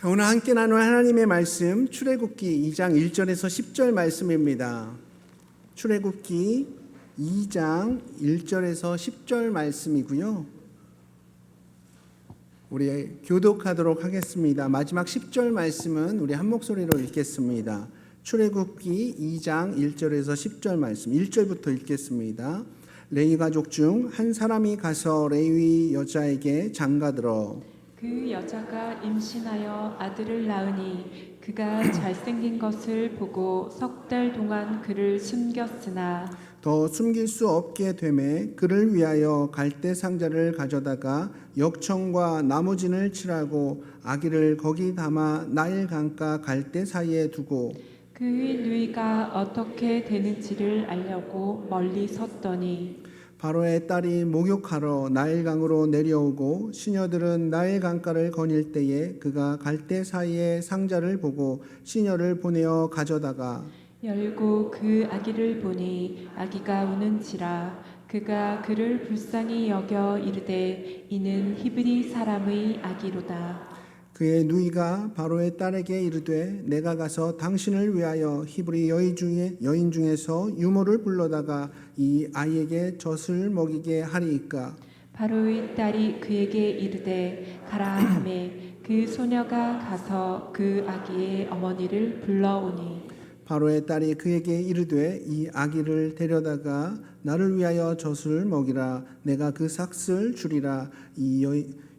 자, 오늘 함께 나눌 하나님의 말씀 출애굽기 2장 1절에서 10절 말씀입니다. 출애굽기 2장 1절에서 10절 말씀이고요. 우리 교독하도록 하겠습니다. 마지막 10절 말씀은 우리 한 목소리로 읽겠습니다. 출애굽기 2장 1절에서 10절 말씀 1절부터 읽겠습니다. 레위 가족 중 한 사람이 가서 레위 여자에게 장가들어 그 여자가 임신하여 아들을 낳으니 그가 잘생긴 것을 보고 석 달 동안 그를 숨겼으나 더 숨길 수 없게 되매 그를 위하여 갈대 상자를 가져다가 역청과 나무진을 칠하고 아기를 거기 담아 나일 강가 갈대 사이에 두고 그의 누이가 어떻게 되는지를 알려고 멀리 섰더니 바로의 딸이 목욕하러 나일강으로 내려오고 시녀들은 나일강가를 거닐 때에 그가 갈대 사이에 상자를 보고 시녀를 보내어 가져다가 열고 그 아기를 보니 아기가 우는지라 그가 그를 불쌍히 여겨 이르되 이는 히브리 사람의 아기로다. 그의 누이가 바로의 딸에게 이르되 내가 가서 당신을 위하여 히브리 여인 중에서 유모를 불러다가 이 아이에게 젖을 먹이게 하리이까. 바로의 딸이 그에게 이르되 가라 하매 그 소녀가 가서 그 아기의 어머니를 불러오니 바로의 딸이 그에게 이르되 이 아기를 데려다가 나를 위하여 젖을 먹이라. 내가 그 삭슬 주리라. 이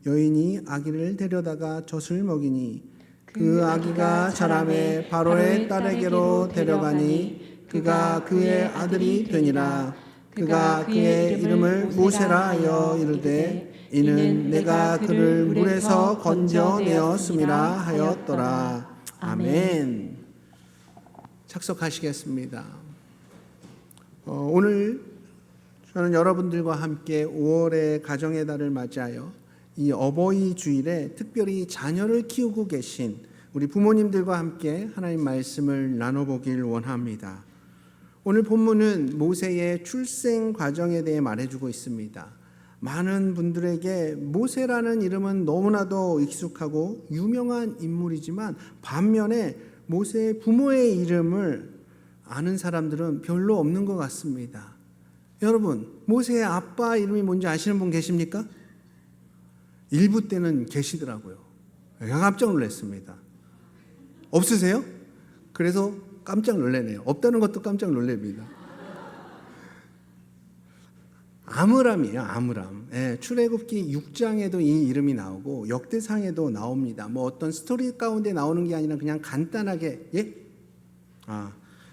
여인이 아기를 데려다가 젖을 먹이니 그 아기가 자라매 바로의 딸에게로 데려가니 그가 그의 아들이 되니라. 그가 그의 이름을 모세라 하여 이르되 이는 내가 그를 물에서 건져내었음이라 하였더라. 아멘. 착석하시겠습니다. 오늘 저는 여러분들과 함께 5월의 가정의 달을 맞이하여 이 어버이 주일에 특별히 자녀를 키우고 계신 우리 부모님들과 함께 하나님 말씀을 나눠보길 원합니다. 오늘 본문은 모세의 출생 과정에 대해 말해주고 있습니다. 많은 분들에게 모세라는 이름은 너무나도 익숙하고 유명한 인물이지만 반면에 모세의 부모의 이름을 아는 사람들은 별로 없는 것 같습니다. 여러분, 모세의 아빠 이름이 뭔지 아시는 분 계십니까? 일부 때는 계시더라고요. 제가 깜짝 놀랐습니다. 없으세요? 그래서 깜짝 놀라네요. 없다는 것도 깜짝 놀랍니다. 아므람이에요. 아므람. 예, 출애굽기 6장에도 이 이름이 나오고 역대상에도 나옵니다. 뭐 어떤 스토리 가운데 나오는 게 아니라 그냥 간단하게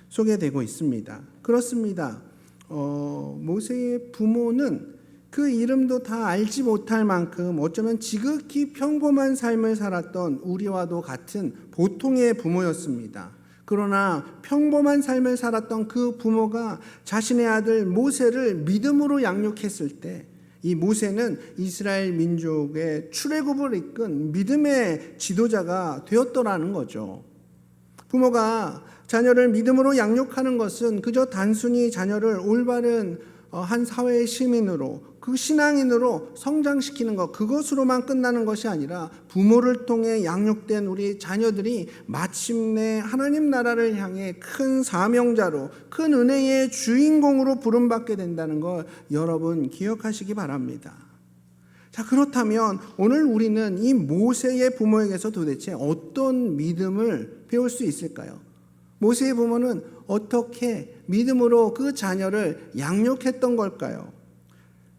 소개되고 있습니다. 그렇습니다. 모세의 부모는 그 이름도 다 알지 못할 만큼 어쩌면 지극히 평범한 삶을 살았던 우리와도 같은 보통의 부모였습니다. 그러나 평범한 삶을 살았던 그 부모가 자신의 아들 모세를 믿음으로 양육했을 때 이 모세는 이스라엘 민족의 출애굽을 이끈 믿음의 지도자가 되었더라는 거죠. 부모가 자녀를 믿음으로 양육하는 것은 그저 단순히 자녀를 올바른 한 사회의 시민으로 그 신앙인으로 성장시키는 것 그것으로만 끝나는 것이 아니라 부모를 통해 양육된 우리 자녀들이 마침내 하나님 나라를 향해 큰 사명자로 큰 은혜의 주인공으로 부름받게 된다는 걸 여러분 기억하시기 바랍니다. 자, 그렇다면 오늘 우리는 이 모세의 부모에게서 도대체 어떤 믿음을 배울 수 있을까요? 모세의 부모는 어떻게 믿음으로 그 자녀를 양육했던 걸까요?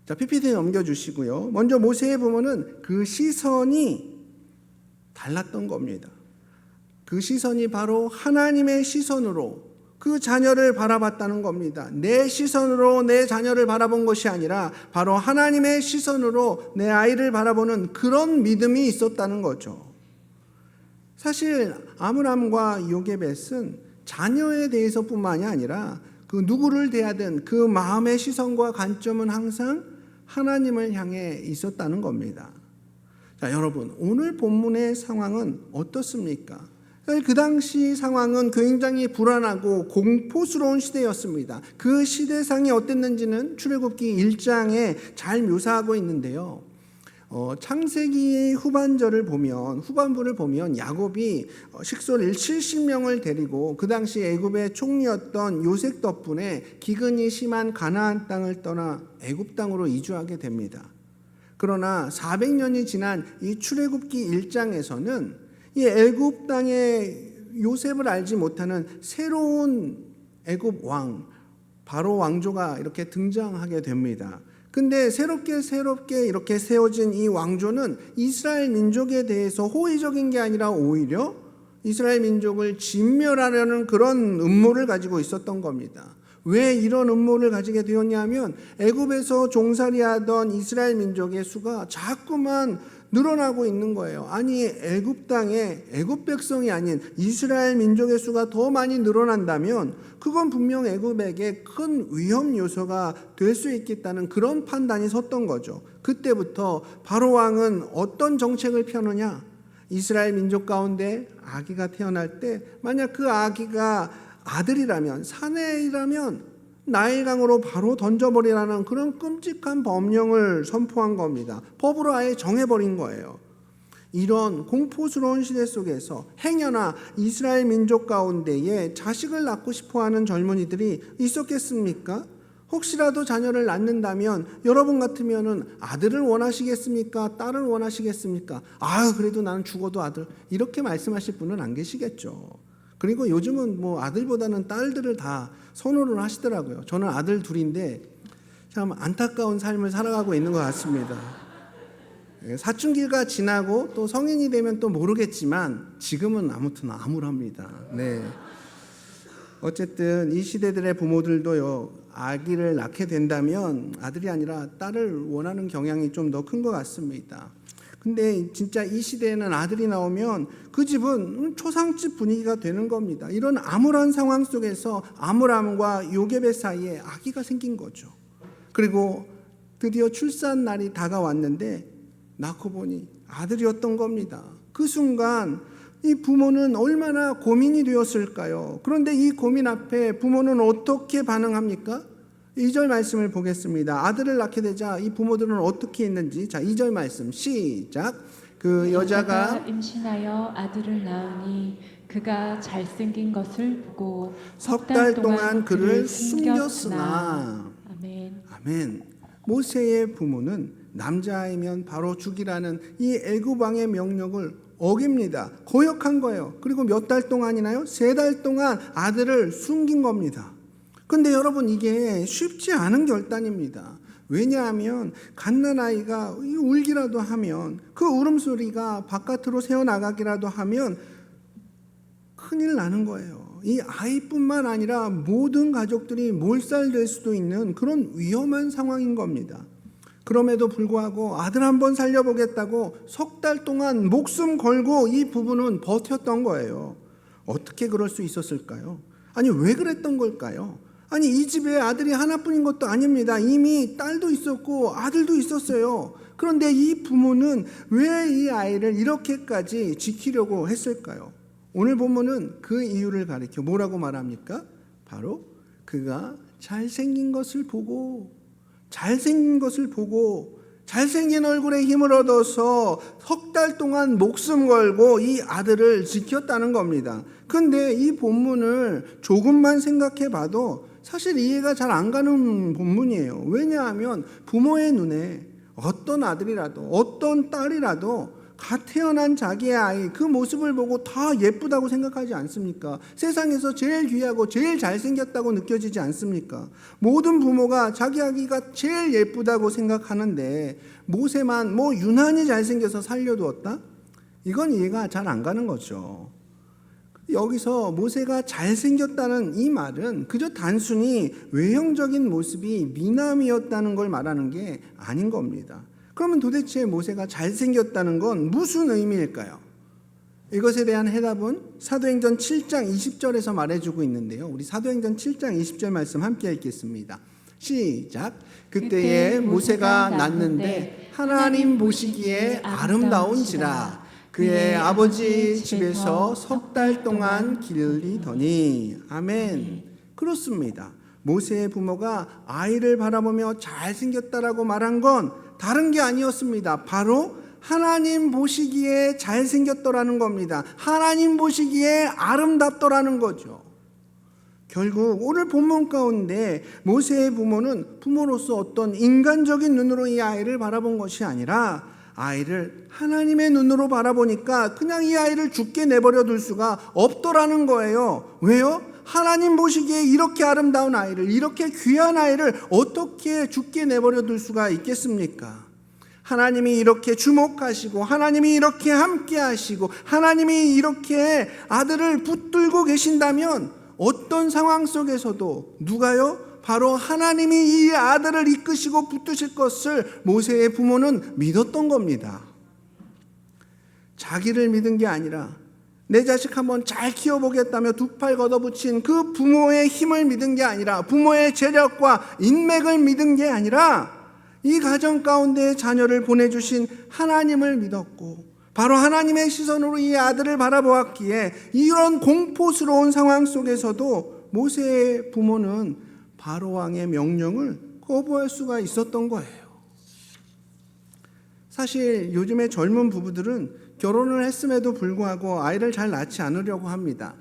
자, PPT 넘겨주시고요. 먼저 모세의 부모는 그 시선이 달랐던 겁니다. 그 시선이 바로 하나님의 시선으로 그 자녀를 바라봤다는 겁니다. 내 시선으로 내 자녀를 바라본 것이 아니라 바로 하나님의 시선으로 내 아이를 바라보는 그런 믿음이 있었다는 거죠. 사실 아므람과 요게벳은 자녀에 대해서뿐만이 아니라 그 누구를 대하든 그 마음의 시선과 관점은 항상 하나님을 향해 있었다는 겁니다. 자, 여러분, 오늘 본문의 상황은 어떻습니까? 그 당시 상황은 굉장히 불안하고 공포스러운 시대였습니다. 그 시대상이 어땠는지는 출애굽기 1장에 잘 묘사하고 있는데요. 창세기의 후반부를 보면 야곱이 식솔 70명을 데리고 그 당시 애굽의 총리였던 요셉 덕분에 기근이 심한 가나안 땅을 떠나 애굽 땅으로 이주하게 됩니다. 그러나 400년이 지난 이 출애굽기 1장에서는 이 애굽 땅에 요셉을 알지 못하는 새로운 애굽 왕 바로 왕조가 이렇게 등장하게 됩니다. 근데 새롭게 이렇게 세워진 이 왕조는 이스라엘 민족에 대해서 호의적인 게 아니라 오히려 이스라엘 민족을 진멸하려는 그런 음모를 가지고 있었던 겁니다. 왜 이런 음모를 가지게 되었냐면 애굽에서 종살이하던 이스라엘 민족의 수가 자꾸만 늘어나고 있는 거예요. 아니 애굽 땅에 애굽 백성이 아닌 이스라엘 민족의 수가 더 많이 늘어난다면 그건 분명 애굽에게 큰 위험 요소가 될 수 있겠다는 그런 판단이 섰던 거죠. 그때부터 바로 왕은 어떤 정책을 펴느냐? 이스라엘 민족 가운데 아기가 태어날 때 만약 그 아기가 아들이라면 사내이라면 나일강으로 바로 던져버리라는 그런 끔찍한 법령을 선포한 겁니다. 법으로 아예 정해버린 거예요. 이런 공포스러운 시대 속에서 행여나 이스라엘 민족 가운데에 자식을 낳고 싶어하는 젊은이들이 있었겠습니까? 혹시라도 자녀를 낳는다면 여러분 같으면은 아들을 원하시겠습니까? 딸을 원하시겠습니까? 아유 그래도 나는 죽어도 아들 이렇게 말씀하실 분은 안 계시겠죠. 그리고 요즘은 뭐 아들보다는 딸들을 다 선호를 하시더라고요. 저는 아들 둘인데 참 안타까운 삶을 살아가고 있는 것 같습니다. 사춘기가 지나고 또 성인이 되면 또 모르겠지만 지금은 아무튼 암울합니다. 네. 어쨌든 이 시대들의 부모들도요, 아기를 낳게 된다면 아들이 아니라 딸을 원하는 경향이 좀 더 큰 것 같습니다. 근데 진짜 이 시대에는 아들이 나오면 그 집은 초상집 분위기가 되는 겁니다. 이런 암울한 상황 속에서 아므람과 요게벳 사이에 아기가 생긴 거죠. 그리고 드디어 출산 날이 다가왔는데 낳고 보니 아들이었던 겁니다. 그 순간 이 부모는 얼마나 고민이 되었을까요? 그런데 이 고민 앞에 부모는 어떻게 반응합니까? 2절 말씀을 보겠습니다. 아들을 낳게 되자 이 부모들은 어떻게 했는지. 자, 2절 말씀 시작. 그 여자가 임신하여 아들을 낳으니 그가 잘생긴 것을 보고 석 달 동안 그를 숨겼으나. 아멘. 아멘. 모세의 부모는 남자아이면 바로 죽이라는 이 애굽 왕의 명령을 어깁니다. 거역한 거예요. 그리고 몇 달 동안이나요? 3달 동안 아들을 숨긴 겁니다. 근데 여러분 이게 쉽지 않은 결단입니다. 왜냐하면 갓난아이가 울기라도 하면 그 울음소리가 바깥으로 새어나가기라도 하면 큰일 나는 거예요. 이 아이뿐만 아니라 모든 가족들이 몰살될 수도 있는 그런 위험한 상황인 겁니다. 그럼에도 불구하고 아들 한번 살려보겠다고 석 달 동안 목숨 걸고 이 부부는 버텼던 거예요. 어떻게 그럴 수 있었을까요? 아니 왜 그랬던 걸까요? 아니 이 집에 아들이 하나뿐인 것도 아닙니다. 이미 딸도 있었고 아들도 있었어요. 그런데 이 부모는 왜 이 아이를 이렇게까지 지키려고 했을까요? 오늘 본문은 그 이유를 가리켜 뭐라고 말합니까? 바로 그가 잘생긴 것을 보고 잘생긴 얼굴에 힘을 얻어서 석 달 동안 목숨 걸고 이 아들을 지켰다는 겁니다. 근데 이 본문을 조금만 생각해 봐도 사실 이해가 잘 안 가는 본문이에요. 왜냐하면 부모의 눈에 어떤 아들이라도 어떤 딸이라도 갓 태어난 자기의 아이 그 모습을 보고 다 예쁘다고 생각하지 않습니까? 세상에서 제일 귀하고 제일 잘생겼다고 느껴지지 않습니까? 모든 부모가 자기 아기가 제일 예쁘다고 생각하는데 모세만 뭐 유난히 잘생겨서 살려두었다? 이건 이해가 잘 안 가는 거죠. 여기서 모세가 잘생겼다는 이 말은 그저 단순히 외형적인 모습이 미남이었다는 걸 말하는 게 아닌 겁니다. 그러면 도대체 모세가 잘생겼다는 건 무슨 의미일까요? 이것에 대한 해답은 사도행전 7장 20절에서 말해주고 있는데요. 우리 사도행전 7장 20절 말씀 함께 읽겠습니다. 시작. 그때에 모세가 낳는데 하나님 보시기에 아름다운지라 그의 아버지 집에서 석 달 동안 기르리더니. 아멘. 그렇습니다. 모세의 부모가 아이를 바라보며 잘생겼다라고 말한 건 다른 게 아니었습니다. 바로 하나님 보시기에 잘생겼더라는 겁니다. 하나님 보시기에 아름답더라는 거죠. 결국 오늘 본문 가운데 모세의 부모는 부모로서 어떤 인간적인 눈으로 이 아이를 바라본 것이 아니라 아이를 하나님의 눈으로 바라보니까 그냥 이 아이를 죽게 내버려 둘 수가 없더라는 거예요. 왜요? 하나님 보시기에 이렇게 아름다운 아이를, 이렇게 귀한 아이를 어떻게 죽게 내버려 둘 수가 있겠습니까? 하나님이 이렇게 주목하시고 하나님이 이렇게 함께 하시고 하나님이 이렇게 아들을 붙들고 계신다면 어떤 상황 속에서도 누가요? 바로 하나님이 이 아들을 이끄시고 붙드실 것을 모세의 부모는 믿었던 겁니다. 자기를 믿은 게 아니라 내 자식 한번 잘 키워보겠다며 두 팔 걷어붙인 그 부모의 힘을 믿은 게 아니라 부모의 재력과 인맥을 믿은 게 아니라 이 가정 가운데 자녀를 보내주신 하나님을 믿었고 바로 하나님의 시선으로 이 아들을 바라보았기에 이런 공포스러운 상황 속에서도 모세의 부모는 바로왕의 명령을 거부할 수가 있었던 거예요. 사실 요즘의 젊은 부부들은 결혼을 했음에도 불구하고 아이를 잘 낳지 않으려고 합니다.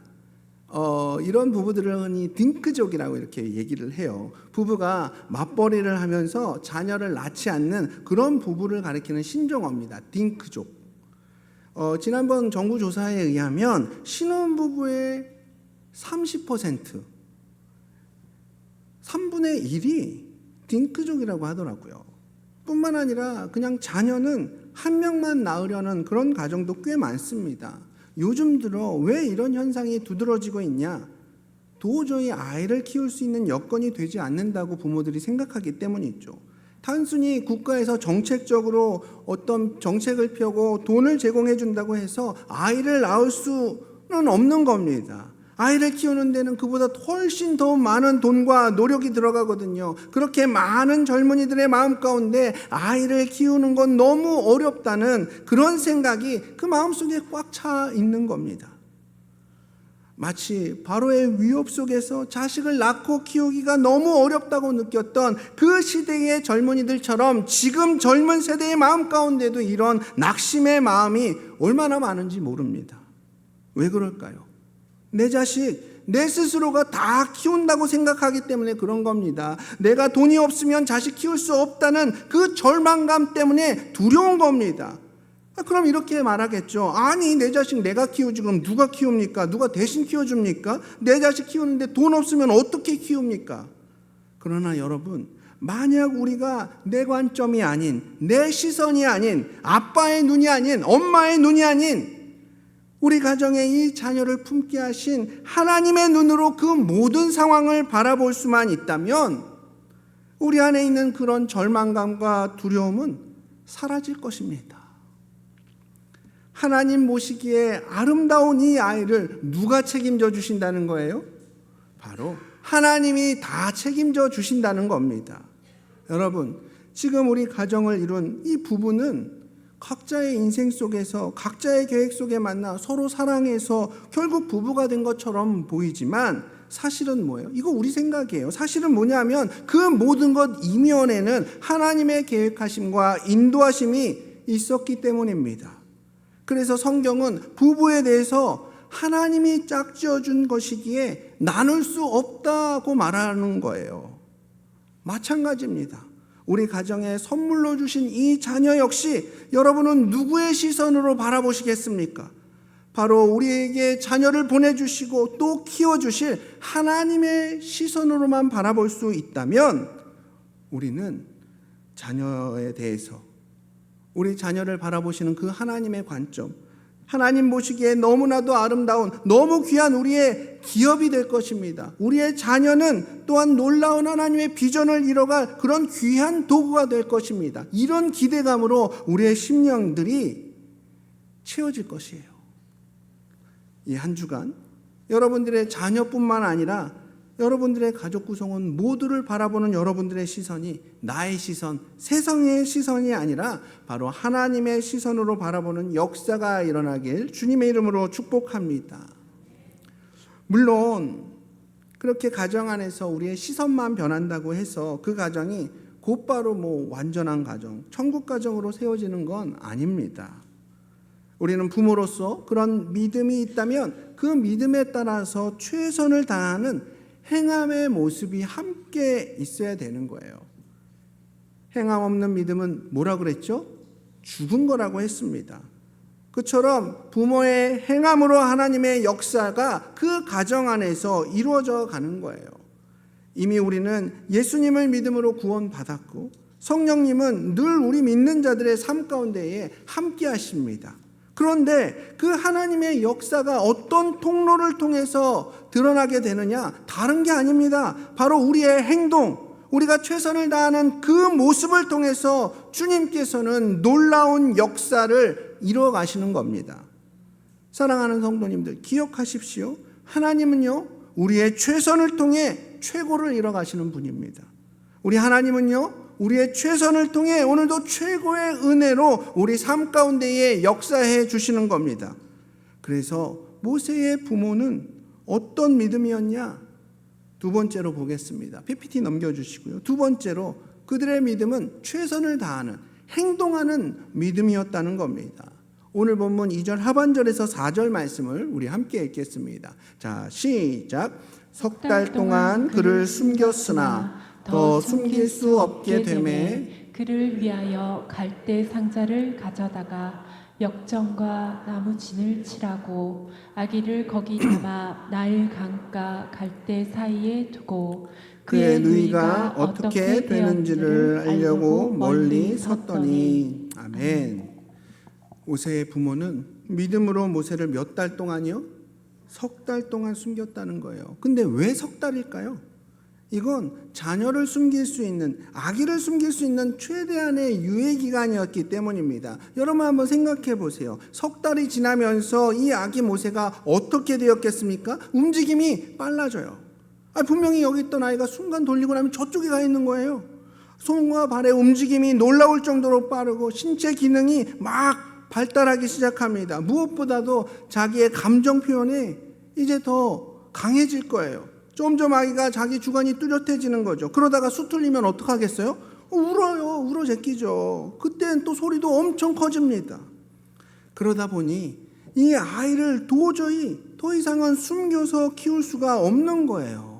이런 부부들은 흔히 딩크족이라고 이렇게 얘기를 해요. 부부가 맞벌이를 하면서 자녀를 낳지 않는 그런 부부를 가리키는 신종어입니다. 딩크족. 지난번 정부 조사에 의하면 신혼부부의 30%, 3분의 1이 딩크족이라고 하더라고요. 뿐만 아니라 그냥 자녀는 한 명만 낳으려는 그런 가정도 꽤 많습니다. 요즘 들어 왜 이런 현상이 두드러지고 있냐? 도저히 아이를 키울 수 있는 여건이 되지 않는다고 부모들이 생각하기 때문이죠. 단순히 국가에서 정책적으로 어떤 정책을 펴고 돈을 제공해 준다고 해서 아이를 낳을 수는 없는 겁니다. 아이를 키우는 데는 그보다 훨씬 더 많은 돈과 노력이 들어가거든요. 그렇게 많은 젊은이들의 마음 가운데 아이를 키우는 건 너무 어렵다는 그런 생각이 그 마음속에 꽉 차 있는 겁니다. 마치 바로의 위협 속에서 자식을 낳고 키우기가 너무 어렵다고 느꼈던 그 시대의 젊은이들처럼 지금 젊은 세대의 마음 가운데도 이런 낙심의 마음이 얼마나 많은지 모릅니다. 왜 그럴까요? 내 자식, 내 스스로가 다 키운다고 생각하기 때문에 그런 겁니다. 내가 돈이 없으면 자식 키울 수 없다는 그 절망감 때문에 두려운 겁니다. 그럼 이렇게 말하겠죠. 아니, 내 자식 내가 키우지 그럼 누가 키웁니까? 누가 대신 키워줍니까? 내 자식 키우는데 돈 없으면 어떻게 키웁니까? 그러나 여러분, 만약 우리가 내 관점이 아닌, 내 시선이 아닌, 아빠의 눈이 아닌, 엄마의 눈이 아닌 우리 가정에 이 자녀를 품게 하신 하나님의 눈으로 그 모든 상황을 바라볼 수만 있다면 우리 안에 있는 그런 절망감과 두려움은 사라질 것입니다. 하나님 보시기에 아름다운 이 아이를 누가 책임져 주신다는 거예요? 바로 하나님이 다 책임져 주신다는 겁니다. 여러분, 지금 우리 가정을 이룬 이 부부는 각자의 인생 속에서 각자의 계획 속에 만나 서로 사랑해서 결국 부부가 된 것처럼 보이지만 사실은 뭐예요? 이거 우리 생각이에요. 사실은 뭐냐면 그 모든 것 이면에는 하나님의 계획하심과 인도하심이 있었기 때문입니다. 그래서 성경은 부부에 대해서 하나님이 짝지어준 것이기에 나눌 수 없다고 말하는 거예요. 마찬가지입니다. 우리 가정에 선물로 주신 이 자녀 역시 여러분은 누구의 시선으로 바라보시겠습니까? 바로 우리에게 자녀를 보내주시고 또 키워주실 하나님의 시선으로만 바라볼 수 있다면 우리는 자녀에 대해서 우리 자녀를 바라보시는 그 하나님의 관점, 하나님 보시기에 너무나도 아름다운 너무 귀한 우리의 기업이 될 것입니다. 우리의 자녀는 또한 놀라운 하나님의 비전을 이뤄갈 그런 귀한 도구가 될 것입니다. 이런 기대감으로 우리의 심령들이 채워질 것이에요. 이 한 주간 여러분들의 자녀뿐만 아니라 여러분들의 가족 구성원 모두를 바라보는 여러분들의 시선이 나의 시선, 세상의 시선이 아니라 바로 하나님의 시선으로 바라보는 역사가 일어나길 주님의 이름으로 축복합니다. 물론 그렇게 가정 안에서 우리의 시선만 변한다고 해서 그 가정이 곧바로 완전한 가정, 천국 가정으로 세워지는 건 아닙니다. 우리는 부모로서 그런 믿음이 있다면 그 믿음에 따라서 최선을 다하는 행함의 모습이 함께 있어야 되는 거예요. 행함 없는 믿음은 뭐라 그랬죠? 죽은 거라고 했습니다. 그처럼 부모의 행함으로 하나님의 역사가 그 가정 안에서 이루어져 가는 거예요. 이미 우리는 예수님을 믿음으로 구원받았고 성령님은 늘 우리 믿는 자들의 삶 가운데에 함께 하십니다. 그런데 그 하나님의 역사가 어떤 통로를 통해서 드러나게 되느냐? 다른 게 아닙니다. 바로 우리의 행동, 우리가 최선을 다하는 그 모습을 통해서 주님께서는 놀라운 역사를 이루어 가시는 겁니다. 사랑하는 성도님들, 기억하십시오. 하나님은요, 우리의 최선을 통해 최고를 이뤄 가시는 분입니다. 우리 하나님은요, 우리의 최선을 통해 오늘도 최고의 은혜로 우리 삶 가운데에 역사해 주시는 겁니다. 그래서 모세의 부모는 어떤 믿음이었냐? 두 번째로 보겠습니다. PPT 넘겨주시고요. 두 번째로 그들의 믿음은 최선을 다하는, 행동하는 믿음이었다는 겁니다. 오늘 본문 2절 하반절에서 4절 말씀을 우리 함께 읽겠습니다. 자, 시작. 석 달 동안 그를 숨겼으나 더 숨길 수 없게 되매 그를 위하여 갈대 상자를 가져다가 역정과 나무진을 칠하고 아기를 거기 담아 나일 강가 갈대 사이에 두고 그의 누이가 어떻게 되는지를 알려고 멀리 섰더니. 아멘. 모세의 부모는 믿음으로 모세를 몇 달 동안이요? 석 달 동안 숨겼다는 거예요. 근데 왜 석 달일까요? 이건 자녀를 숨길 수 있는, 아기를 숨길 수 있는 최대한의 유예 기간이었기 때문입니다. 여러분 한번 생각해 보세요. 석 달이 지나면서 이 아기 모세가 어떻게 되었겠습니까? 움직임이 빨라져요. 분명히 여기 있던 아이가 순간 돌리고 나면 저쪽에 가 있는 거예요. 손과 발의 움직임이 놀라울 정도로 빠르고 신체 기능이 막 발달하기 시작합니다. 무엇보다도 자기의 감정 표현이 이제 더 강해질 거예요. 점점 아이가 자기 주관이 뚜렷해지는 거죠. 그러다가 수틀리면 어떡하겠어요? 울어요. 울어 제끼죠. 그때는 또 소리도 엄청 커집니다. 그러다 보니 이 아이를 도저히 더 이상은 숨겨서 키울 수가 없는 거예요.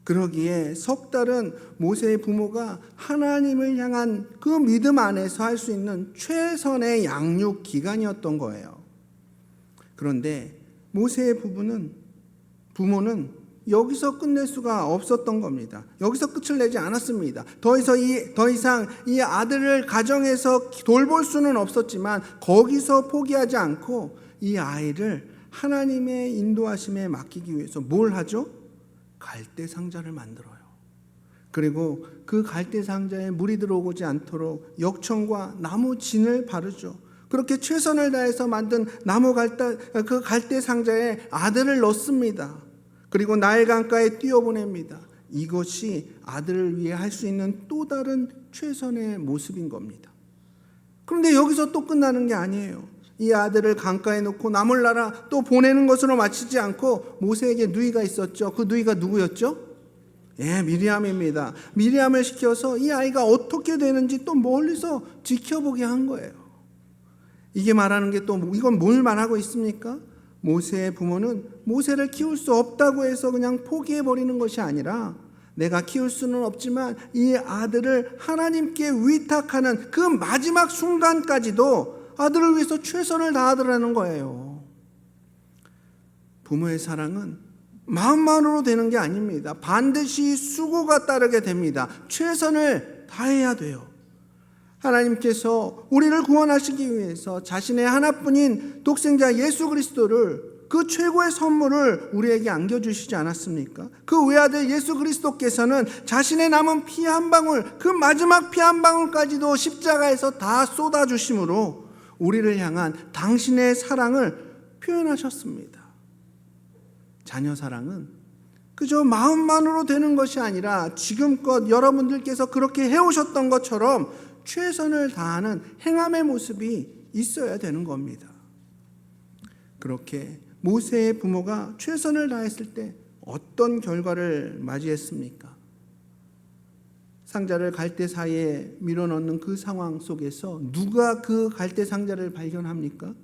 그러기에 석 달은 모세의 부모가 하나님을 향한 그 믿음 안에서 할 수 있는 최선의 양육 기간이었던 거예요. 그런데 모세의 부모는 여기서 끝낼 수가 없었던 겁니다. 여기서 끝을 내지 않았습니다. 더 이상 이 아들을 가정에서 돌볼 수는 없었지만 거기서 포기하지 않고 이 아이를 하나님의 인도하심에 맡기기 위해서 뭘 하죠? 갈대 상자를 만들어요. 그리고 그 갈대 상자에 물이 들어오지 않도록 역청과 나무 진을 바르죠. 그렇게 최선을 다해서 만든 그 갈대 상자에 아들을 넣습니다. 그리고 나일 강가에 뛰어보냅니다. 이것이 아들을 위해 할 수 있는 또 다른 최선의 모습인 겁니다. 그런데 여기서 또 끝나는 게 아니에요. 이 아들을 강가에 놓고 남을 나라 또 보내는 것으로 마치지 않고 모세에게 누이가 있었죠. 그 누이가 누구였죠? 미리암입니다. 미리암을 시켜서 이 아이가 어떻게 되는지 또 멀리서 지켜보게 한 거예요. 이게 말하는 게 또 이건 뭘 말하고 있습니까? 모세의 부모는 모세를 키울 수 없다고 해서 그냥 포기해버리는 것이 아니라 내가 키울 수는 없지만 이 아들을 하나님께 위탁하는 그 마지막 순간까지도 아들을 위해서 최선을 다하더라는 거예요. 부모의 사랑은 마음만으로 되는 게 아닙니다. 반드시 수고가 따르게 됩니다. 최선을 다해야 돼요. 하나님께서 우리를 구원하시기 위해서 자신의 하나뿐인 독생자 예수 그리스도를, 그 최고의 선물을 우리에게 안겨주시지 않았습니까? 그 외아들 예수 그리스도께서는 자신의 남은 피 한 방울, 그 마지막 피 한 방울까지도 십자가에서 다 쏟아주심으로 우리를 향한 당신의 사랑을 표현하셨습니다. 자녀 사랑은 그저 마음만으로 되는 것이 아니라 지금껏 여러분들께서 그렇게 해오셨던 것처럼 최선을 다하는 행함의 모습이 있어야 되는 겁니다. 그렇게 모세의 부모가 최선을 다했을 때 어떤 결과를 맞이했습니까? 상자를 갈대 사이에 밀어넣는 그 상황 속에서 누가 그 갈대 상자를 발견합니까?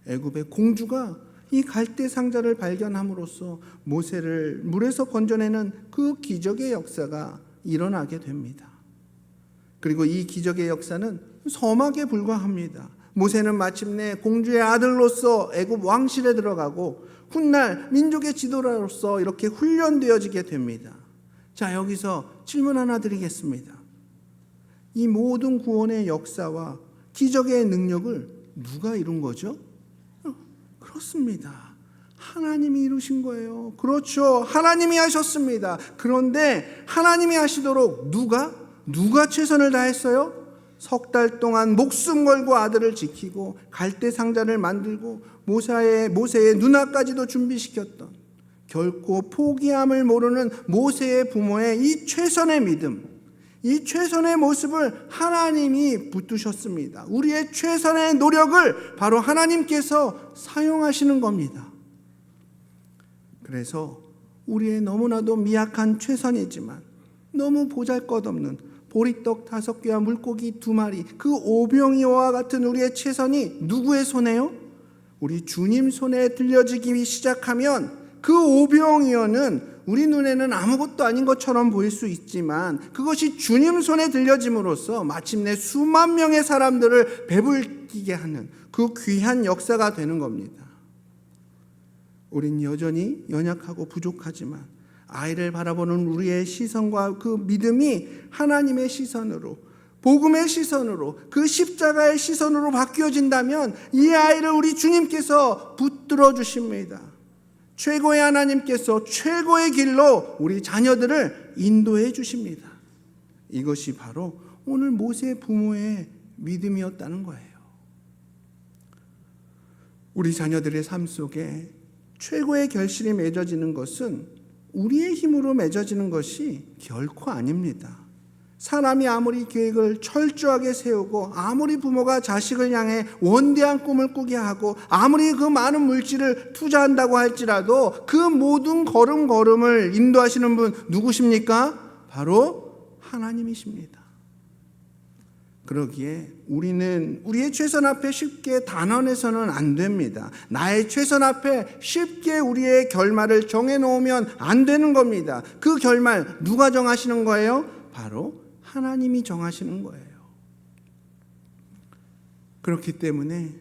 애굽의 공주가 이 갈대 상자를 발견함으로써 모세를 물에서 건져내는 그 기적의 역사가 일어나게 됩니다. 그리고 이 기적의 역사는 서막에 불과합니다. 모세는 마침내 공주의 아들로서 애굽 왕실에 들어가고 훗날 민족의 지도자로서 이렇게 훈련되어지게 됩니다. 자, 여기서 질문 하나 드리겠습니다. 이 모든 구원의 역사와 기적의 능력을 누가 이룬 거죠? 그렇습니다. 하나님이 이루신 거예요. 그렇죠. 하나님이 하셨습니다. 그런데 하나님이 하시도록 누가 최선을 다했어요? 석 달 동안 목숨 걸고 아들을 지키고 갈대 상자를 만들고 모세의 누나까지도 준비시켰던, 결코 포기함을 모르는 모세의 부모의 이 최선의 믿음, 이 최선의 모습을 하나님이 붙드셨습니다. 우리의 최선의 노력을 바로 하나님께서 사용하시는 겁니다. 그래서 우리의 너무나도 미약한 최선이지만 너무 보잘것없는 보리떡 5개와 물고기 2마리, 그 오병이어와 같은 우리의 최선이 누구의 손에요? 우리 주님 손에 들려지기 시작하면 그 오병이어는 우리 눈에는 아무것도 아닌 것처럼 보일 수 있지만 그것이 주님 손에 들려짐으로써 마침내 수만 명의 사람들을 배불리게 하는 그 귀한 역사가 되는 겁니다. 우린 여전히 연약하고 부족하지만 아이를 바라보는 우리의 시선과 그 믿음이 하나님의 시선으로, 복음의 시선으로, 그 십자가의 시선으로 바뀌어진다면 이 아이를 우리 주님께서 붙들어 주십니다. 최고의 하나님께서 최고의 길로 우리 자녀들을 인도해 주십니다. 이것이 바로 오늘 모세 부모의 믿음이었다는 거예요. 우리 자녀들의 삶 속에 최고의 결실이 맺어지는 것은 우리의 힘으로 맺어지는 것이 결코 아닙니다. 사람이 아무리 계획을 철저하게 세우고 아무리 부모가 자식을 향해 원대한 꿈을 꾸게 하고 아무리 그 많은 물질을 투자한다고 할지라도 그 모든 걸음걸음을 인도하시는 분 누구십니까? 바로 하나님이십니다. 그러기에 우리는 우리의 최선 앞에 쉽게 단언해서는 안 됩니다. 나의 최선 앞에 쉽게 우리의 결말을 정해놓으면 안 되는 겁니다. 그 결말 누가 정하시는 거예요? 바로 하나님이 정하시는 거예요. 그렇기 때문에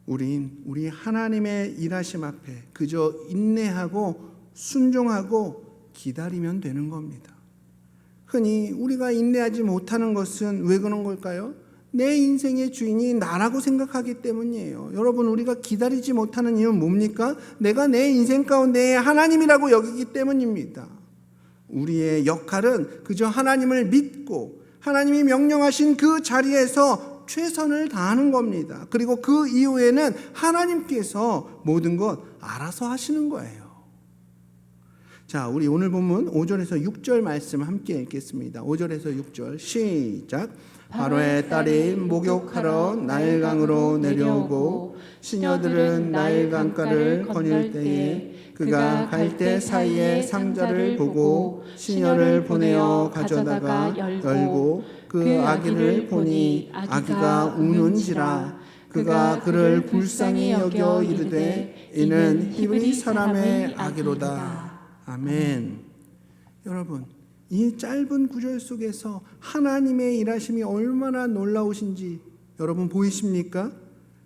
우리 하나님의 일하심 앞에 그저 인내하고 순종하고 기다리면 되는 겁니다. 흔히 우리가 인내하지 못하는 것은 왜 그런 걸까요? 내 인생의 주인이 나라고 생각하기 때문이에요. 여러분, 우리가 기다리지 못하는 이유는 뭡니까? 내가 내 인생 가운데 하나님이라고 여기기 때문입니다. 우리의 역할은 그저 하나님을 믿고 하나님이 명령하신 그 자리에서 최선을 다하는 겁니다. 그리고 그 이후에는 하나님께서 모든 것 알아서 하시는 거예요. 자, 우리 오늘 본문 5절에서 6절 말씀 함께 읽겠습니다. 5절에서 6절 시작. 바로의 딸이 목욕하러 나일강으로 내려오고 시녀들은 나일강가를 거닐 때에 그가 갈대 사이에 상자를 보고 시녀를 보내어 가져다가 열고 그 아기를 보니 아기가 우는지라. 그가 그를 불쌍히 여겨 이르되 이는 히브리 사람의 아기로다. 아멘. 여러분, 이 짧은 구절 속에서 하나님의 일하심이 얼마나 놀라우신지 여러분 보이십니까?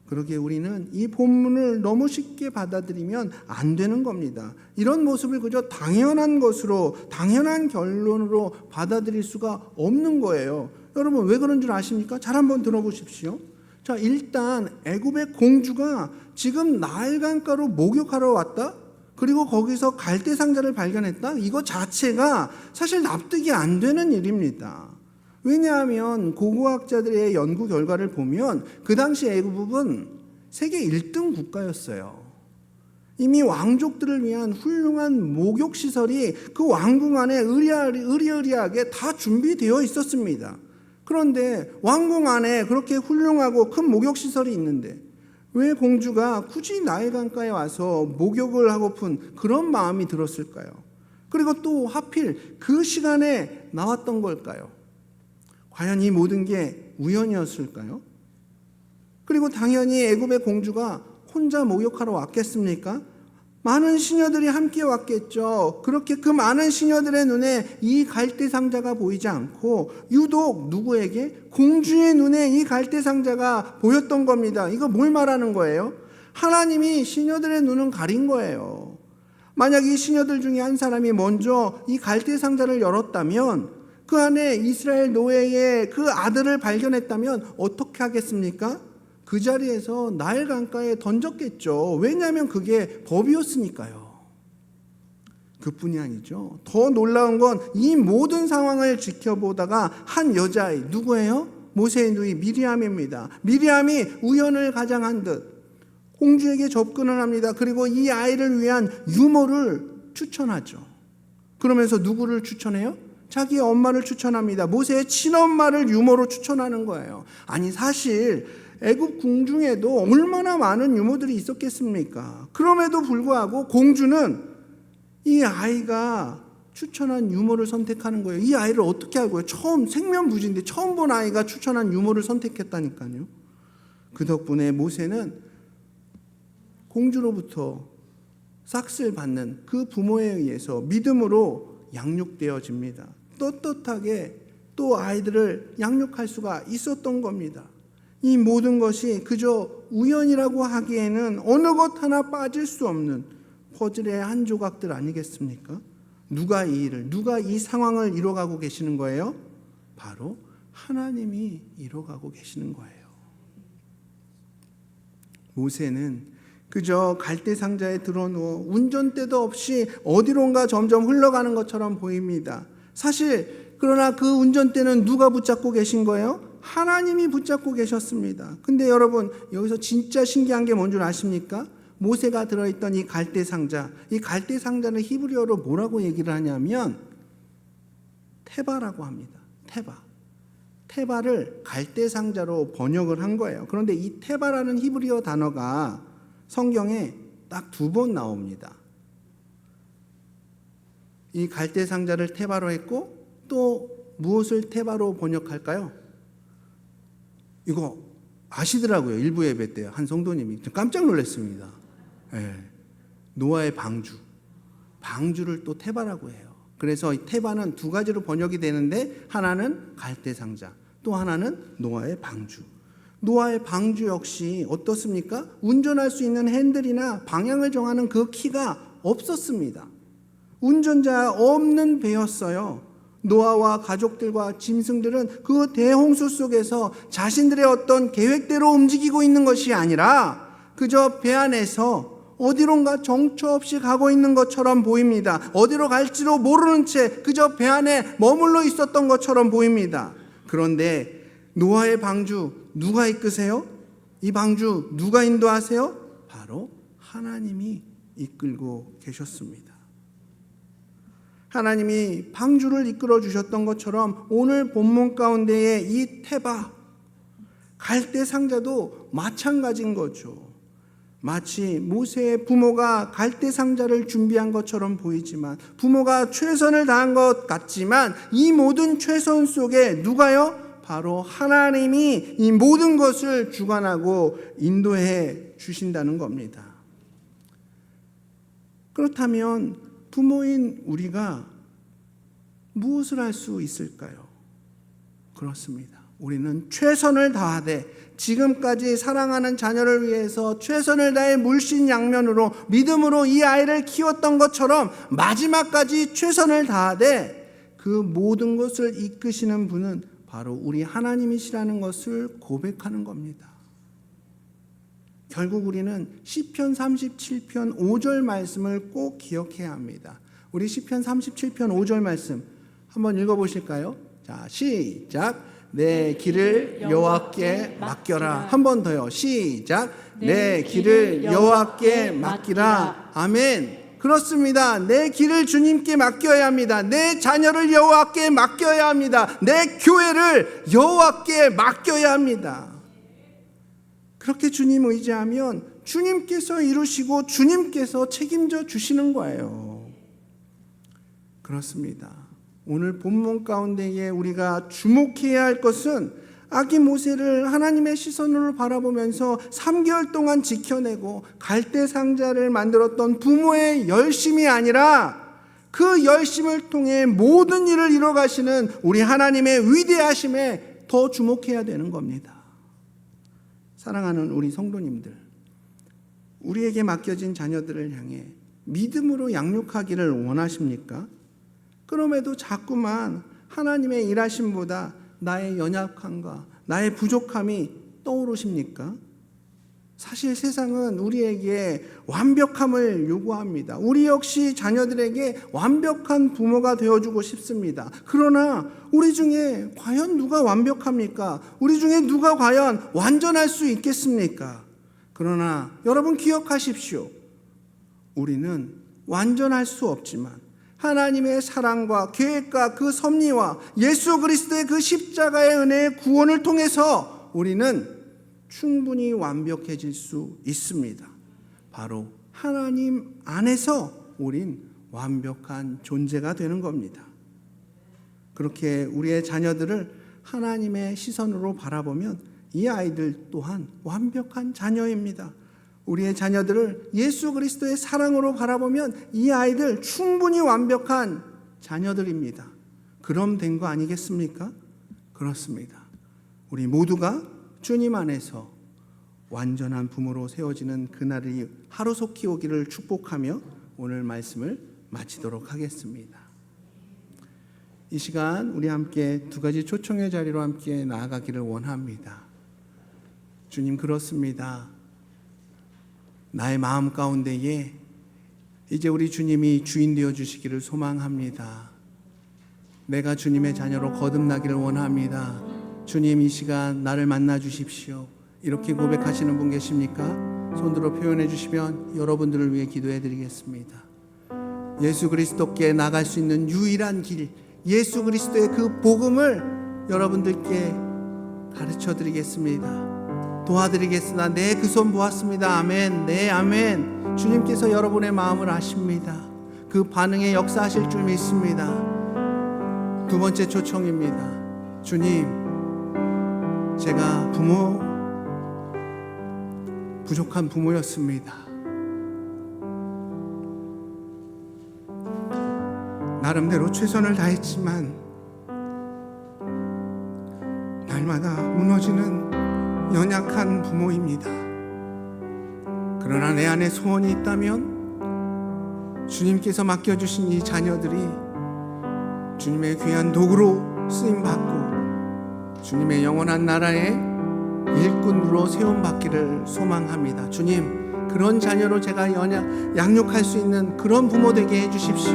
그러기에 우리는 이 본문을 너무 쉽게 받아들이면 안 되는 겁니다. 이런 모습을 그저 당연한 것으로, 당연한 결론으로 받아들일 수가 없는 거예요. 여러분, 왜 그런 줄 아십니까? 잘 한번 들어보십시오. 자, 일단 애굽의 공주가 지금 나일강가로 목욕하러 왔다? 그리고 거기서 갈대 상자를 발견했다? 이거 자체가 사실 납득이 안 되는 일입니다. 왜냐하면 고고학자들의 연구 결과를 보면 그 당시 애굽은 세계 1등 국가였어요. 이미 왕족들을 위한 훌륭한 목욕시설이 그 왕궁 안에 의리의리하게 다 준비되어 있었습니다. 그런데 왕궁 안에 그렇게 훌륭하고 큰 목욕시설이 있는데 왜 공주가 굳이 나일강가에 와서 목욕을 하고픈 그런 마음이 들었을까요? 그리고 또 하필 그 시간에 나왔던 걸까요? 과연 이 모든 게 우연이었을까요? 그리고 당연히 애굽의 공주가 혼자 목욕하러 왔겠습니까? 많은 시녀들이 함께 왔겠죠. 그렇게 그 많은 시녀들의 눈에 이 갈대 상자가 보이지 않고 유독 누구에게? 공주의 눈에 이 갈대 상자가 보였던 겁니다. 이거 뭘 말하는 거예요? 하나님이 시녀들의 눈은 가린 거예요. 만약 이 시녀들 중에 한 사람이 먼저 이 갈대 상자를 열었다면, 그 안에 이스라엘 노예의 그 아들을 발견했다면 어떻게 하겠습니까? 그 자리에서 나일 강가에 던졌겠죠. 왜냐하면 그게 법이었으니까요. 그뿐이 아니죠. 더 놀라운 건 이 모든 상황을 지켜보다가 한 여자아이, 누구예요? 모세의 누이 미리암입니다. 미리암이 우연을 가장한 듯 공주에게 접근을 합니다. 그리고 이 아이를 위한 유모를 추천하죠. 그러면서 누구를 추천해요? 자기의 엄마를 추천합니다. 모세의 친엄마를 유모로 추천하는 거예요. 아니, 사실 애굽 궁중에도 얼마나 많은 유모들이 있었겠습니까? 그럼에도 불구하고 공주는 이 아이가 추천한 유모를 선택하는 거예요. 이 아이를 어떻게 알고요? 처음, 생면부지인데 처음 본 아이가 추천한 유모를 선택했다니까요. 그 덕분에 모세는 공주로부터 싹쓸 받는 그 부모에 의해서 믿음으로 양육되어집니다. 떳떳하게 또 아이들을 양육할 수가 있었던 겁니다. 이 모든 것이 그저 우연이라고 하기에는 어느 것 하나 빠질 수 없는 퍼즐의 한 조각들 아니겠습니까? 누가 이 상황을 이뤄가고 계시는 거예요? 바로 하나님이 이뤄가고 계시는 거예요. 모세는 그저 갈대 상자에 들어누워 운전대도 없이 어디론가 점점 흘러가는 것처럼 보입니다. 사실 그러나 그 운전대는 누가 붙잡고 계신 거예요? 하나님이 붙잡고 계셨습니다. 근데 여러분, 여기서 진짜 신기한 게 뭔 줄 아십니까? 모세가 들어있던 이 갈대 상자, 이 갈대 상자는 히브리어로 뭐라고 얘기를 하냐면 테바라고 합니다. 테바를 갈대 상자로 번역을 한 거예요. 그런데 이 테바라는 히브리어 단어가 성경에 딱 2번 나옵니다. 이 갈대 상자를 테바로 했고 또 무엇을 테바로 번역할까요? 이거 아시더라고요. 일부 예배 때 한 성도님이 깜짝 놀랐습니다. 노아의 방주를 또 테바라고 해요. 그래서 이 테바는 2가지로 번역이 되는데, 하나는 갈대 상자, 또 하나는 노아의 방주. 노아의 방주 역시 어떻습니까? 운전할 수 있는 핸들이나 방향을 정하는 그 키가 없었습니다. 운전자 없는 배였어요. 노아와 가족들과 짐승들은 그 대홍수 속에서 자신들의 어떤 계획대로 움직이고 있는 것이 아니라 그저 배 안에서 어디론가 정처 없이 가고 있는 것처럼 보입니다. 어디로 갈지도 모르는 채 그저 배 안에 머물러 있었던 것처럼 보입니다. 그런데 노아의 방주 누가 이끄세요? 이 방주 누가 인도하세요? 바로 하나님이 이끌고 계셨습니다. 하나님이 방주를 이끌어 주셨던 것처럼 오늘 본문 가운데의 이 테바, 갈대 상자도 마찬가지인 거죠. 마치 모세의 부모가 갈대 상자를 준비한 것처럼 보이지만, 부모가 최선을 다한 것 같지만, 이 모든 최선 속에 누가요? 바로 하나님이 이 모든 것을 주관하고 인도해 주신다는 겁니다. 그렇다면 부모인 우리가 무엇을 할 수 있을까요? 그렇습니다. 우리는 최선을 다하되 지금까지 사랑하는 자녀를 위해서 최선을 다해 물신양면으로 믿음으로 이 아이를 키웠던 것처럼 마지막까지 최선을 다하되 그 모든 것을 이끄시는 분은 바로 우리 하나님이시라는 것을 고백하는 겁니다. 결국 우리는 시편 37편 5절 말씀을 꼭 기억해야 합니다. 우리 시편 37편 5절 말씀 한번 읽어보실까요? 자, 시작. 내 길을 여호와께 맡겨라. 한 번 더요. 시작. 내 길을 여호와께 맡기라. 아멘. 그렇습니다. 내 길을 주님께 맡겨야 합니다. 내 자녀를 여호와께 맡겨야 합니다. 내 교회를 여호와께 맡겨야 합니다. 그렇게 주님 의지하면 주님께서 이루시고 주님께서 책임져 주시는 거예요. 그렇습니다. 오늘 본문 가운데에 우리가 주목해야 할 것은 아기 모세를 하나님의 시선으로 바라보면서 3개월 동안 지켜내고 갈대 상자를 만들었던 부모의 열심이 아니라 그 열심을 통해 모든 일을 이뤄가시는 우리 하나님의 위대하심에 더 주목해야 되는 겁니다. 사랑하는 우리 성도님들, 우리에게 맡겨진 자녀들을 향해 믿음으로 양육하기를 원하십니까? 그럼에도 자꾸만 하나님의 일하심보다 나의 연약함과 나의 부족함이 떠오르십니까? 사실 세상은 우리에게 완벽함을 요구합니다. 우리 역시 자녀들에게 완벽한 부모가 되어주고 싶습니다. 그러나 우리 중에 과연 누가 완벽합니까? 우리 중에 누가 과연 완전할 수 있겠습니까? 그러나 여러분 기억하십시오. 우리는 완전할 수 없지만 하나님의 사랑과 계획과 그 섭리와 예수 그리스도의 그 십자가의 은혜의 구원을 통해서 우리는 충분히 완벽해질 수 있습니다. 바로 하나님 안에서 우린 완벽한 존재가 되는 겁니다. 그렇게 우리의 자녀들을 하나님의 시선으로 바라보면 이 아이들 또한 완벽한 자녀입니다. 우리의 자녀들을 예수 그리스도의 사랑으로 바라보면 이 아이들 충분히 완벽한 자녀들입니다. 그럼 된 거 아니겠습니까? 그렇습니다. 우리 모두가 주님 안에서 완전한 부모로 세워지는 그날이 하루속히 오기를 축복하며 오늘 말씀을 마치도록 하겠습니다. 이 시간 우리 함께 두 가지 초청의 자리로 함께 나아가기를 원합니다. 주님, 그렇습니다. 나의 마음 가운데에 이제 우리 주님이 주인 되어 주시기를 소망합니다. 내가 주님의 자녀로 거듭나기를 원합니다. 주님, 이 시간 나를 만나 주십시오. 이렇게 고백하시는 분 계십니까? 손들어 표현해 주시면 여러분들을 위해 기도해 드리겠습니다. 예수 그리스도께 나갈 수 있는 유일한 길, 예수 그리스도의 그 복음을 여러분들께 가르쳐 드리겠습니다. 도와드리겠으나 네, 그 손 보았습니다. 아멘. 네, 아멘. 주님께서 여러분의 마음을 아십니다. 그 반응에 역사하실 줄 믿습니다. 두 번째 초청입니다. 주님, 제가 부족한 부모였습니다. 나름대로 최선을 다했지만 날마다 무너지는 연약한 부모입니다. 그러나 내 안에 소원이 있다면 주님께서 맡겨주신 이 자녀들이 주님의 귀한 도구로 쓰임받고 주님의 영원한 나라의 일꾼으로 세움받기를 소망합니다. 주님, 그런 자녀로 제가 양육할 수 있는 그런 부모 되게 해주십시오.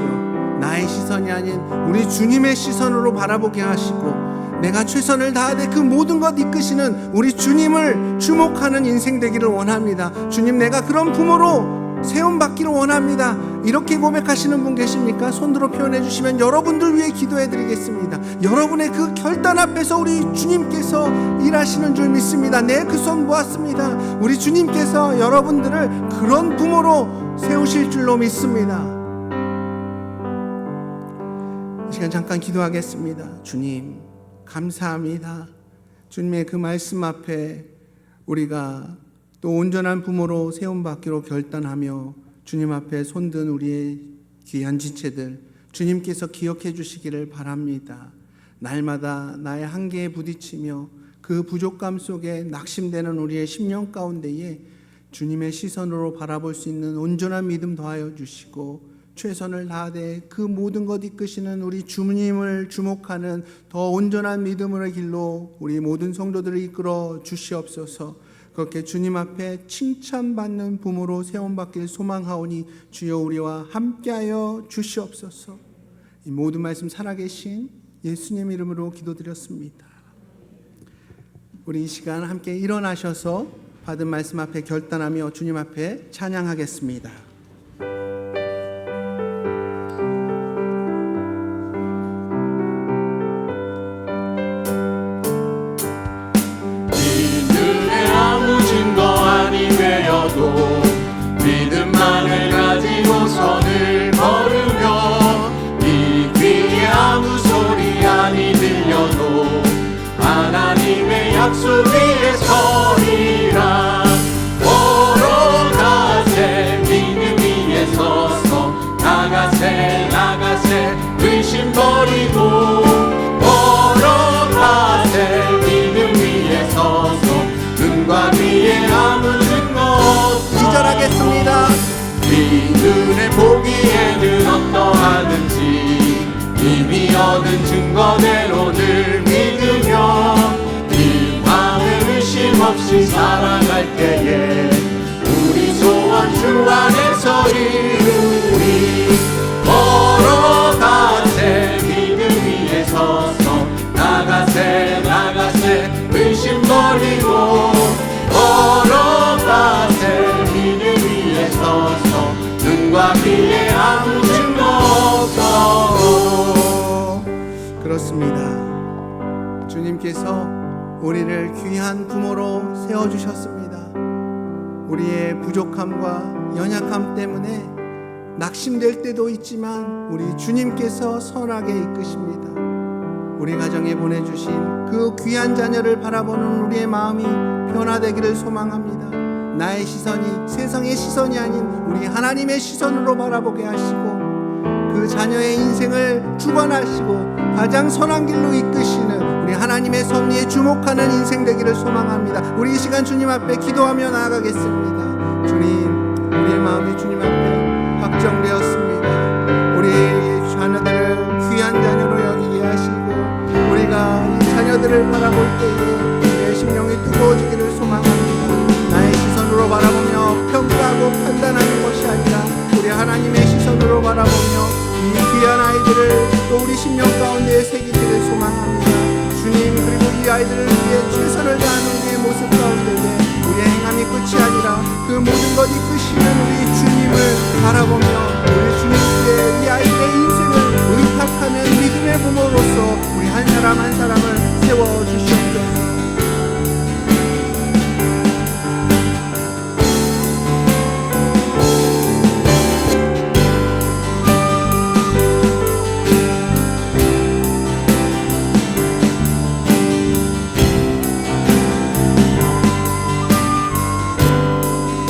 나의 시선이 아닌 우리 주님의 시선으로 바라보게 하시고 내가 최선을 다하되 그 모든 것 이끄시는 우리 주님을 주목하는 인생 되기를 원합니다. 주님, 내가 그런 부모로 세움받기를 원합니다. 이렇게 고백하시는 분 계십니까? 손들어 표현해 주시면 여러분들 위해 기도해 드리겠습니다. 여러분의 그 결단 앞에서 우리 주님께서 일하시는 줄 믿습니다. 네, 그 손 보았습니다. 우리 주님께서 여러분들을 그런 부모로 세우실 줄로 믿습니다. 이 시간 잠깐 기도하겠습니다. 주님, 감사합니다. 주님의 그 말씀 앞에 우리가 또 온전한 부모로 세움받기로 결단하며 주님 앞에 손든 우리의 귀한 지체들 주님께서 기억해 주시기를 바랍니다. 날마다 나의 한계에 부딪히며 그 부족감 속에 낙심되는 우리의 심령 가운데에 주님의 시선으로 바라볼 수 있는 온전한 믿음 더하여 주시고 최선을 다하되 그 모든 것 이끄시는 우리 주님을 주목하는 더 온전한 믿음의 길로 우리 모든 성도들을 이끌어 주시옵소서. 그렇게 주님 앞에 칭찬받는 부모로 세움받길 소망하오니 주여 우리와 함께하여 주시옵소서. 이 모든 말씀 살아계신 예수님 이름으로 기도드렸습니다. 우리 이 시간 함께 일어나셔서 받은 말씀 앞에 결단하며 주님 앞에 찬양하겠습니다. 믿음만을 가지고 선을 걸으며 이 약속 위에 서리라. 걸어가세 믿음 위에 서서 나가세 나가세 의심 버리고. 걸어가세 믿음 위에 서서 눈과 귀에 아무 증거 없어. 기절하겠습니다. 네 눈에 보기에는 어떠하든지 이미 얻은 증거대로 늘 믿으며 네 마음에 의심 없이 살아갈 때에 우리 소원 주 안에서 이루리. 걸어가세 믿음 위에 서서 나가세 나가세 의심 버리고. 걸어가세 믿음 위에 서서 눈과 귀에 아무 증거 없어. 그렇습니다. 주님께서 우리를 귀한 부모로 세워주셨습니다. 우리의 부족함과 연약함 때문에 낙심될 때도 있지만 우리 주님께서 선하게 이끄십니다. 우리 가정에 보내주신 그 귀한 자녀를 바라보는 우리의 마음이 변화되기를 소망합니다. 나의 시선이 세상의 시선이 아닌 우리 하나님의 시선으로 바라보게 하시고 그 자녀의 인생을 주관하시고 가장 선한 길로 이끄시는 우리 하나님의 섭리에 주목하는 인생 되기를 소망합니다. 우리 이 시간 주님 앞에 기도하며 나아가겠습니다. 주님, 우리의 마음이 주님 앞에 확정되었습니다. 우리 자녀들을 귀한 자녀로 여기게 하시고 우리가 이 자녀들을 바라볼 때에 내 심령이 뜨거워지기를 소망합니다. 나의 시선으로 바라보며 평가하고 판단하는 것이 아니라 우리 하나님의 시선으로 바라보며 이 귀한 아이들을 또 우리 심령 가운데에 새기기를 소망합니다. 주님, 그리고 이 아이들을 위해 최선을 다하는 우리의 모습 가운데에 우리의 행함이 끝이 아니라 그 모든 것 이끄시는 우리 주님을 바라보며 우리 주님께 이 아이들의 인생을 의탁하는 믿음의 부모로서 우리 한 사람 한 사람을 세워주시옵소서.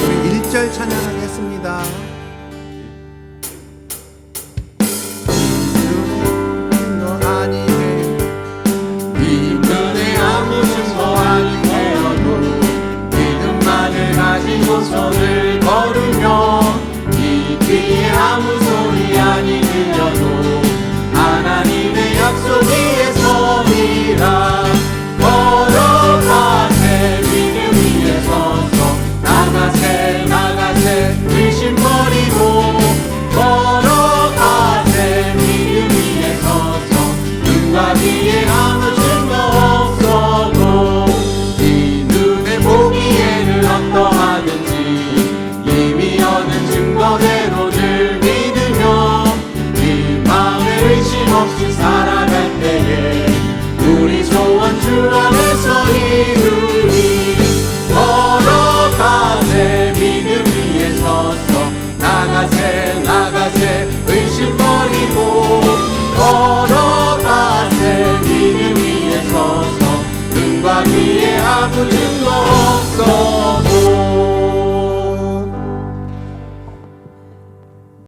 우리 1절 찬양하겠습니다.